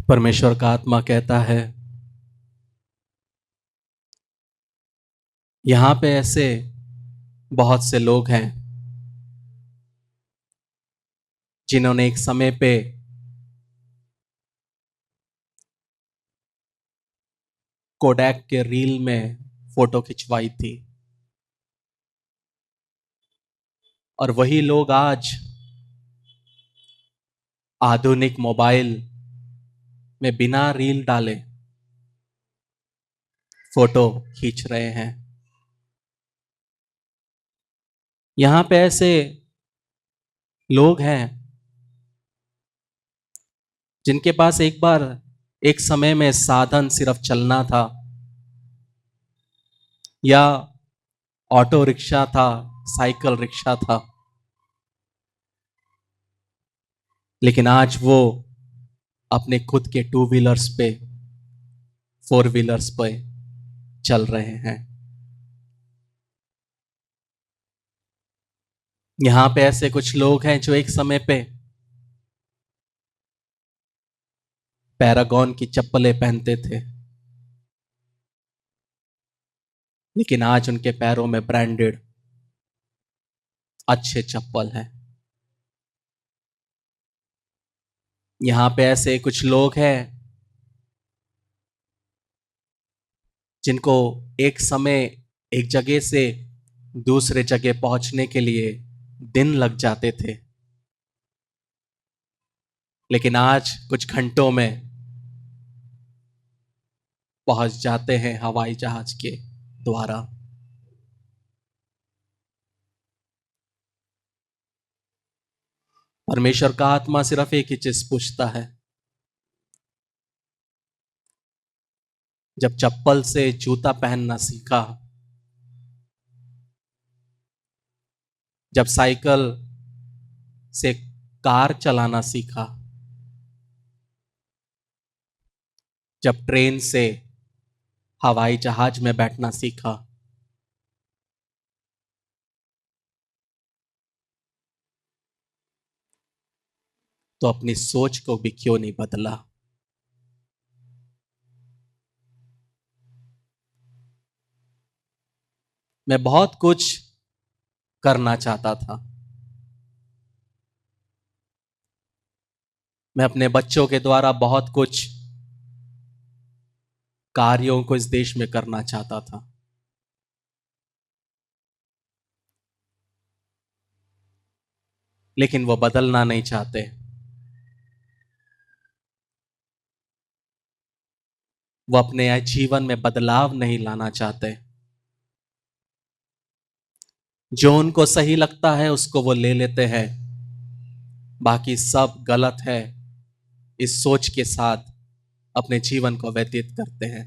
परमेश्वर का आत्मा कहता है, यहां पे ऐसे बहुत से लोग हैं जिन्होंने एक समय पे कोडैक के रील में फोटो खिंचवाई थी और वही लोग आज आधुनिक मोबाइल में बिना रील डाले फोटो खींच रहे हैं। यहां पे ऐसे लोग हैं जिनके पास एक बार एक समय में साधन सिर्फ चलना था या ऑटो रिक्शा था, साइकिल रिक्शा था, लेकिन आज वो अपने खुद के टू व्हीलर्स पे, फोर व्हीलर्स पे चल रहे हैं। यहां पे ऐसे कुछ लोग हैं जो एक समय पे पैरागॉन की चप्पलें पहनते थे, लेकिन आज उनके पैरों में ब्रांडेड अच्छे चप्पल हैं। यहां पे ऐसे कुछ लोग हैं जिनको एक समय एक जगह से दूसरे जगह पहुंचने के लिए दिन लग जाते थे, लेकिन आज कुछ घंटों में पहुंच जाते हैं हवाई जहाज के द्वारा। परमेश्वर का आत्मा सिर्फ एक ही चीज पूछता है, जब चप्पल से जूता पहनना सीखा, जब साइकिल से कार चलाना सीखा, जब ट्रेन से हवाई जहाज में बैठना सीखा, तो अपनी सोच को भी क्यों नहीं बदला। मैं बहुत कुछ करना चाहता था। मैं अपने बच्चों के द्वारा बहुत कुछ कार्यों को इस देश में करना चाहता था, लेकिन वो बदलना नहीं चाहते। वो अपने जीवन में बदलाव नहीं लाना चाहते। जो उनको सही लगता है उसको वो ले लेते हैं, बाकी सब गलत है, इस सोच के साथ अपने जीवन को व्यतीत करते हैं।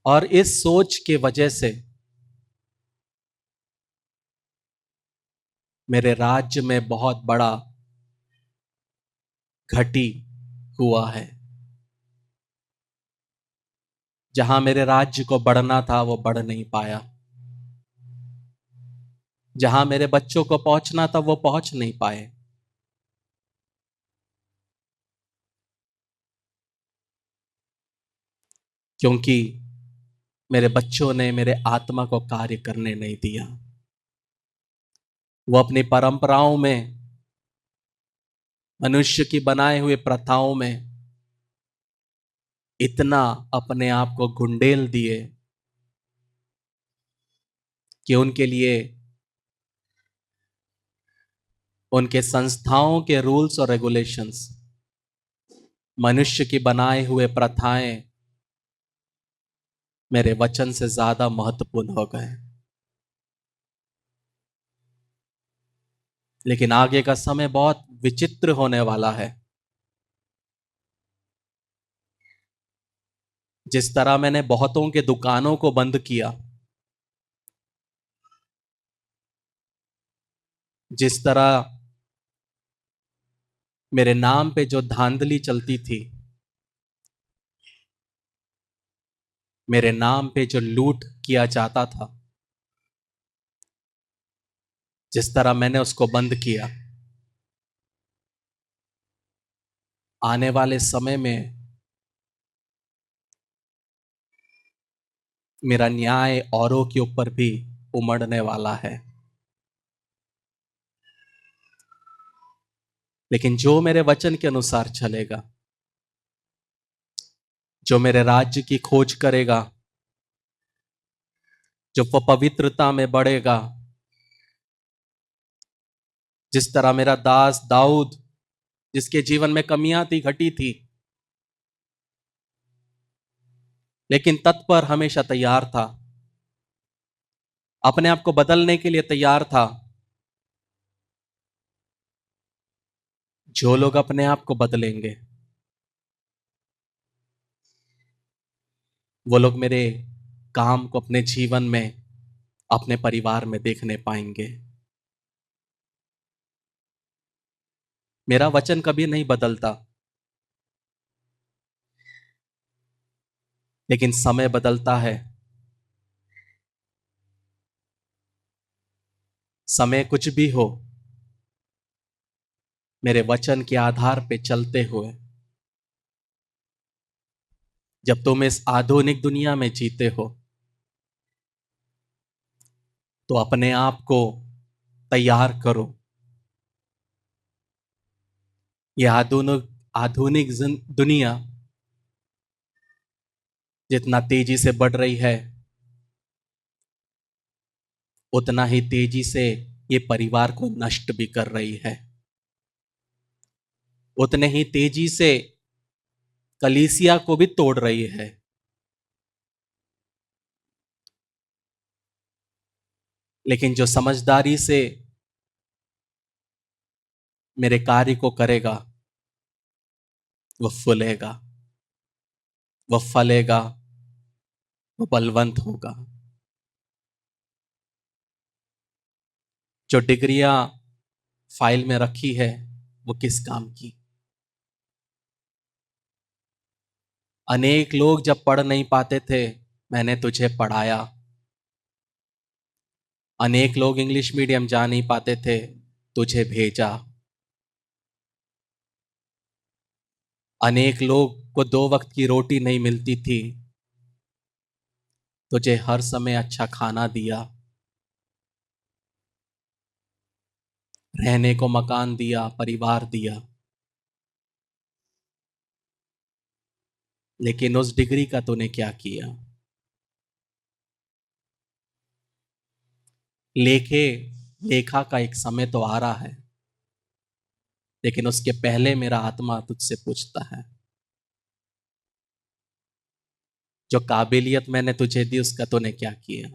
और इस सोच के वजह से मेरे राज्य में बहुत बड़ा घटी हुआ है। जहां मेरे राज्य को बढ़ना था वो बढ़ नहीं पाया, जहां मेरे बच्चों को पहुंचना था वो पहुंच नहीं पाए, क्योंकि मेरे बच्चों ने मेरे आत्मा को कार्य करने नहीं दिया। वो अपनी परंपराओं में, मनुष्य की बनाए हुए प्रथाओं में इतना अपने आप को गुंडेल दिए कि उनके लिए उनके संस्थाओं के रूल्स और रेगुलेशंस, मनुष्य की बनाए हुए प्रथाएं मेरे वचन से ज्यादा महत्वपूर्ण हो गए। लेकिन आगे का समय बहुत विचित्र होने वाला है। जिस तरह मैंने बहुतों के दुकानों को बंद किया, जिस तरह मेरे नाम पे जो धांधली चलती थी, मेरे नाम पे जो लूट किया जाता था, जिस तरह मैंने उसको बंद किया, आने वाले समय में मेरा न्याय औरों के ऊपर भी उमड़ने वाला है। लेकिन जो मेरे वचन के अनुसार चलेगा, जो मेरे राज्य की खोज करेगा, जो वो पवित्रता में बढ़ेगा, जिस तरह मेरा दास दाऊद, जिसके जीवन में कमियां थी, घटी थी, लेकिन तत्पर हमेशा तैयार था, अपने आप को बदलने के लिए तैयार था। जो लोग अपने आप को बदलेंगे, वो लोग मेरे काम को अपने जीवन में, अपने परिवार में देखने पाएंगे। मेरा वचन कभी नहीं बदलता, लेकिन समय बदलता है। समय कुछ भी हो, मेरे वचन के आधार पे चलते हुए, जब तुम इस आधुनिक दुनिया में जीते हो, तो अपने आप को तैयार करो। यह आधुनिक आधुनिक दुनिया जितना तेजी से बढ़ रही है, उतना ही तेजी से ये परिवार को नष्ट भी कर रही है। उतने ही तेजी से कलीसिया को भी तोड़ रही है। लेकिन जो समझदारी से मेरे कार्य को करेगा, वह फूलेगा, वह फलेगा, वह बलवंत होगा। जो डिग्रियां फाइल में रखी है, वो किस काम की? अनेक लोग जब पढ़ नहीं पाते थे, मैंने तुझे पढ़ाया। अनेक लोग इंग्लिश मीडियम जा नहीं पाते थे, तुझे भेजा। अनेक लोग को 2 वक्त की रोटी नहीं मिलती थी, तुझे हर समय अच्छा खाना दिया, रहने को मकान दिया, परिवार दिया। लेकिन उस डिग्री का तूने क्या किया? लेखे लेखा का एक समय तो आ रहा है, लेकिन उसके पहले मेरा आत्मा तुझसे पूछता है, जो काबिलियत मैंने तुझे दी, उसका तूने क्या किया?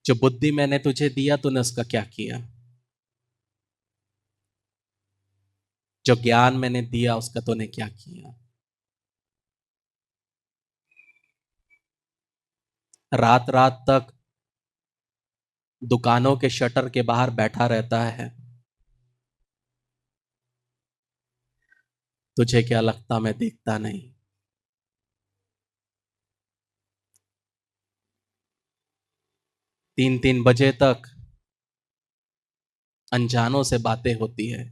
जो बुद्धि मैंने तुझे दिया, तूने उसका क्या किया? जो ज्ञान मैंने दिया, उसका तूने क्या किया? रात रात तक दुकानों के शटर के बाहर बैठा रहता है, तुझे क्या लगता मैं देखता नहीं? 3-3 बजे तक अनजानों से बातें होती है,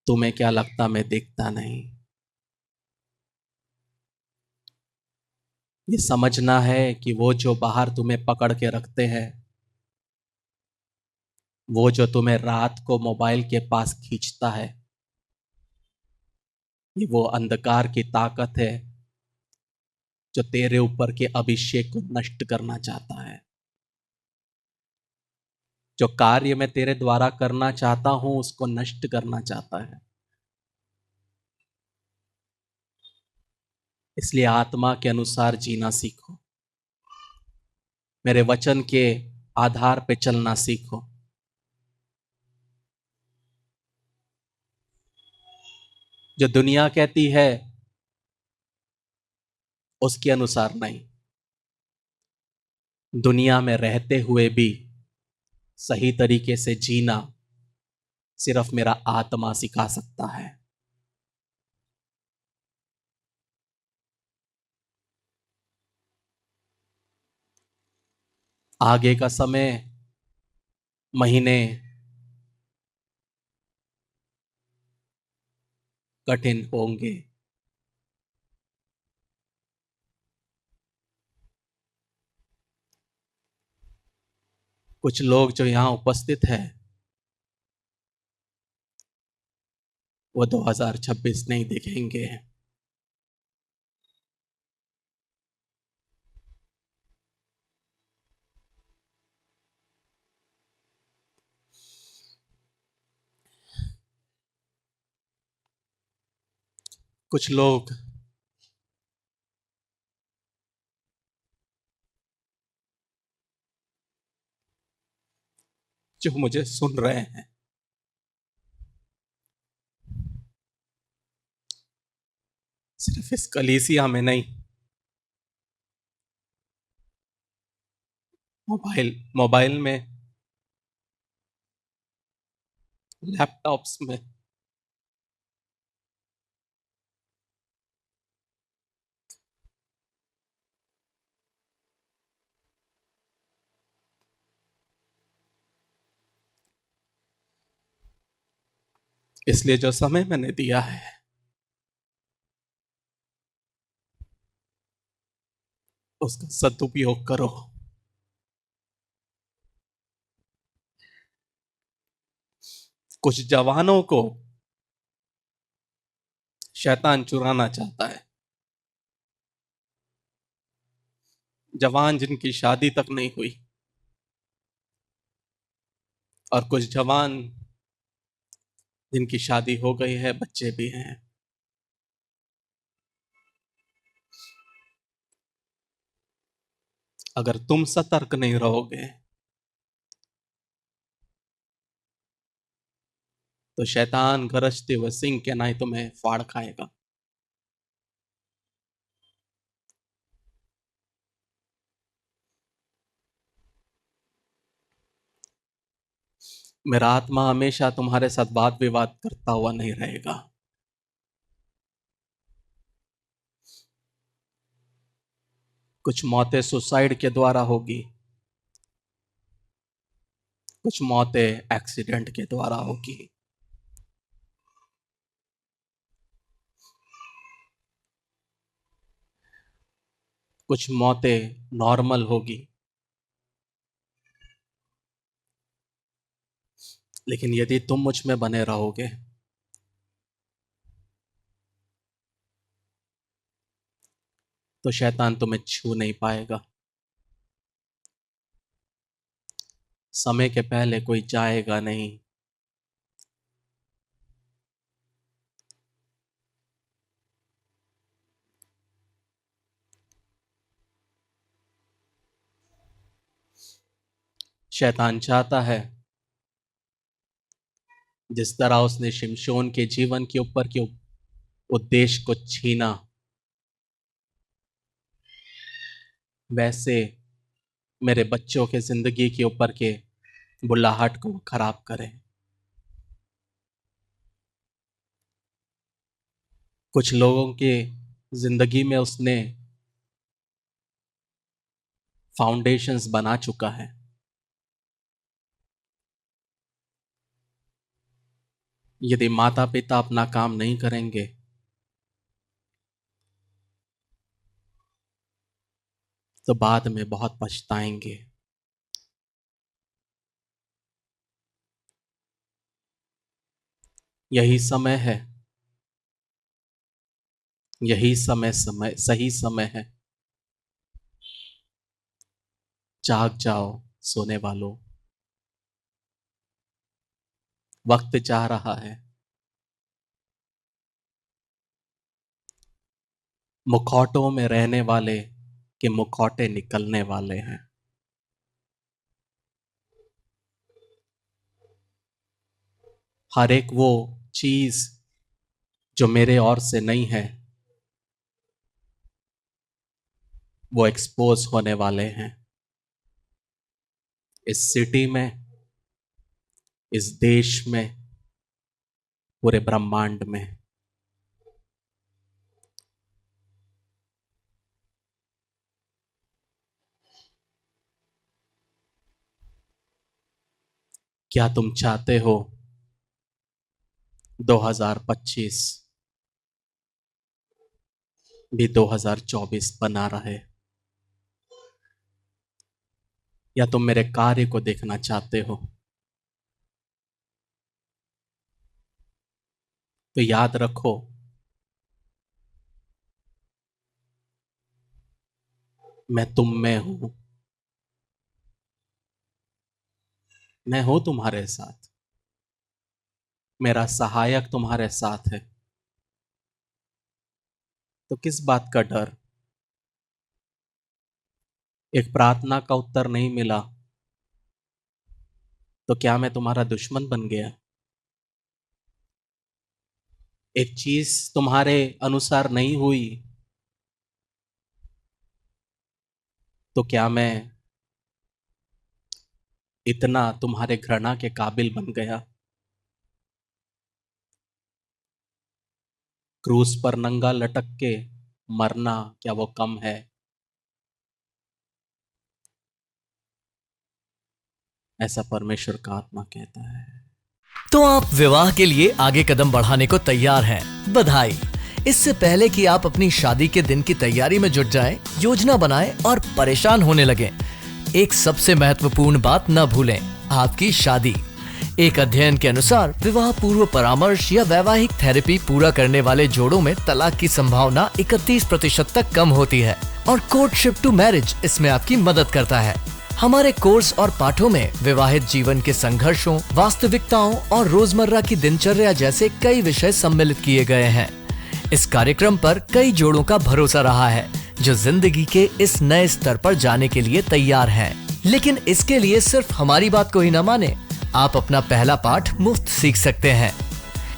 तुम्हें क्या लगता मैं देखता नहीं? ये समझना है कि वो जो बाहर तुम्हें पकड़ के रखते हैं, वो जो तुम्हें रात को मोबाइल के पास खींचता है, ये वो अंधकार की ताकत है जो तेरे ऊपर के अभिषेक को नष्ट करना चाहता है। जो कार्य मैं तेरे द्वारा करना चाहता हूं, उसको नष्ट करना चाहता है। इसलिए आत्मा के अनुसार जीना सीखो, मेरे वचन के आधार पे चलना सीखो। जो दुनिया कहती है, उसके अनुसार नहीं। दुनिया में रहते हुए भी सही तरीके से जीना सिर्फ मेरा आत्मा सिखा सकता है। आगे का समय, महीने, कठिन होंगे। कुछ लोग जो यहाँ उपस्थित हैं वो 2026 नहीं दिखेंगे। कुछ लोग जो मुझे सुन रहे हैं सिर्फ इस कलीसिया में नहीं, मोबाइल मोबाइल में, लैपटॉप्स में, इसलिए जो समय मैंने दिया है उसका सदुपयोग करो। कुछ जवानों को शैतान चुराना चाहता है, जवान जिनकी शादी तक नहीं हुई, और कुछ जवान जिनकी शादी हो गई है, बच्चे भी हैं। अगर तुम सतर्क नहीं रहोगे तो शैतान गरजते हुए सिंह के नाई तुम्हें फाड़ खाएगा। मेरा आत्मा हमेशा तुम्हारे साथ वाद विवाद करता हुआ नहीं रहेगा। कुछ मौतें सुसाइड के द्वारा होगी, कुछ मौतें एक्सीडेंट के द्वारा होगी। कुछ मौतें नॉर्मल होगी, लेकिन यदि तुम मुझ में बने रहोगे तो शैतान तुम्हें छू नहीं पाएगा। समय के पहले कोई जाएगा नहीं। शैतान चाहता है जिस तरह उसने शिमशोन के जीवन के ऊपर के उद्देश्य को छीना, वैसे मेरे बच्चों के जिंदगी के ऊपर के बुलाहट को खराब करे। कुछ लोगों के जिंदगी में उसने फाउंडेशंस बना चुका है। यदि माता पिता अपना काम नहीं करेंगे तो बाद में बहुत पछताएंगे। यही समय है, यही समय सही समय है। जाग जाओ सोने वालों, वक्त जा रहा है। मुखौटों में रहने वाले के मुखौटे निकलने वाले हैं। हर एक वो चीज जो मेरे और से नहीं है वो एक्सपोज होने वाले हैं। इस सिटी में, इस देश में, पूरे ब्रह्मांड में। क्या तुम चाहते हो 2025 भी 2024 बना रहे। या तुम मेरे कार्य को देखना चाहते हो तो याद रखो, मैं तुम में हूं, मैं हूं तुम्हारे साथ, मेरा सहायक तुम्हारे साथ है। तो किस बात का डर? एक प्रार्थना का उत्तर नहीं मिला तो क्या मैं तुम्हारा दुश्मन बन गया? एक चीज तुम्हारे अनुसार नहीं हुई तो क्या मैं इतना तुम्हारे घृणा के काबिल बन गया? क्रूस पर नंगा लटक के मरना क्या वो कम है? ऐसा परमेश्वर का आत्मा कहता है। तो आप विवाह के लिए आगे कदम बढ़ाने को तैयार हैं। बधाई। इससे पहले कि आप अपनी शादी के दिन की तैयारी में जुट जाएं, योजना बनाएं और परेशान होने लगें, एक सबसे महत्वपूर्ण बात न भूलें, आपकी शादी। एक अध्ययन के अनुसार विवाह पूर्व परामर्श या वैवाहिक थेरेपी पूरा करने वाले जोड़ों में तलाक की संभावना 31% तक कम होती है और कोर्टशिप टू मैरिज इसमें आपकी मदद करता है। हमारे कोर्स और पाठों में विवाहित जीवन के संघर्षों, वास्तविकताओं और रोजमर्रा की दिनचर्या जैसे कई विषय सम्मिलित किए गए हैं। इस कार्यक्रम पर कई जोड़ों का भरोसा रहा है जो जिंदगी के इस नए स्तर पर जाने के लिए तैयार हैं। लेकिन इसके लिए सिर्फ हमारी बात को ही न माने, आप अपना पहला पाठ मुफ्त सीख सकते हैं।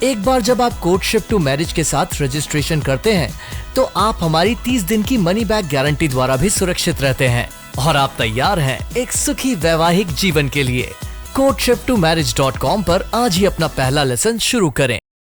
एक बार जब आप कोर्टशिप टू मैरिज के साथ रजिस्ट्रेशन करते हैं तो आप हमारी 30 दिन की मनी बैक गारंटी द्वारा भी सुरक्षित रहते हैं और आप तैयार हैं एक सुखी वैवाहिक जीवन के लिए। courtship2marriage.com पर आज ही अपना पहला लेसन शुरू करें।